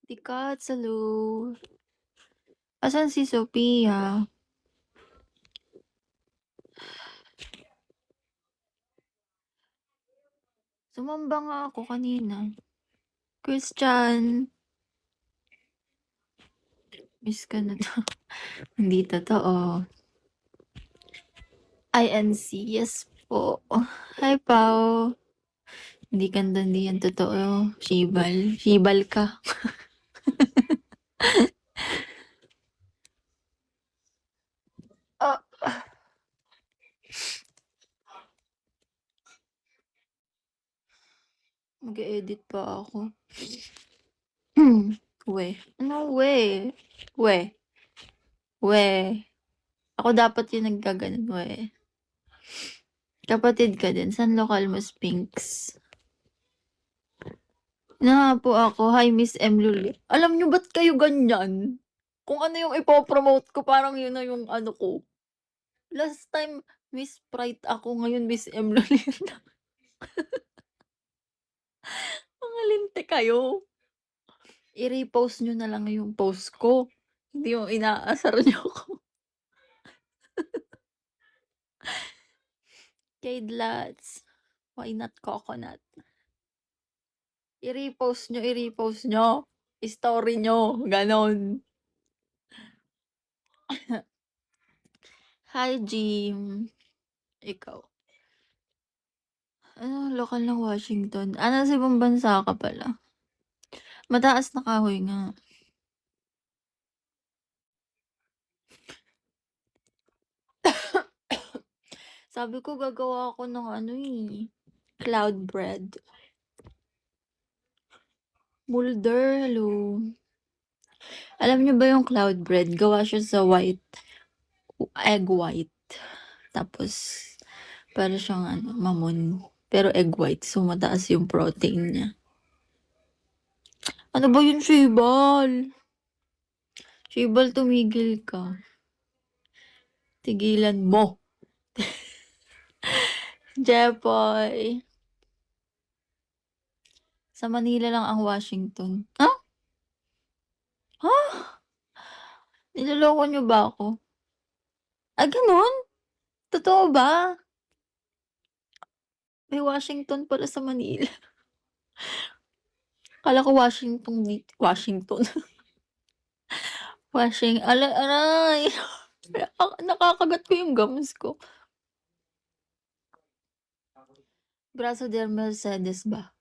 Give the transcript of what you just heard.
Tikat, hello. Asan si Sophia? Sumamba nga ako kanina. Christian, miss ka na to. Hindi totoo. INC, yes po. Hi, Pao. Hindi yan totoo. Shibal. Shibal ka. Ah, mag-edit pa ako. We. Ano we? We. We. Ako dapat yung nagkaganon, we. Kapatid ka din. San lokal mo, Spinks? Na po ako. Hi, Miss M. Luli. Alam nyo ba't kayo ganyan? Kung ano yung ipopromote ko, parang yun na yung ano ko. Last time, Miss Sprite ako. Ngayon, Miss M. Luli. Mga linte kayo. I-repost nyo na lang yung post ko. Hindi yung inaasar nyo ko. Kidlats. Why not coconut? I-repost nyo. I-story nyo. Ganon. Hi, Jim. Ikaw. Ano, lokal ng Washington. Nasa ibang bansa ka pala. Mataas na kahoy nga. Sabi ko gagawa ako ng cloud bread. Mulder, hello. Alam niyo ba yung cloud bread? Gawa siya sa egg white. Tapos, para siyang mamon. Pero egg white, so mataas yung protein niya. Ano ba yun, Shibal? Shibal, tumigil ka. Tigilan mo. Jepoy. Sa Manila lang ang Washington. Ha? Ha? Niloloko niyo ba ako? Ganun? Totoo ba? May Washington pala sa Manila. Akala ko Washington. Aray. Nakakagat ko yung gums ko. Brazo del Mercedes ba?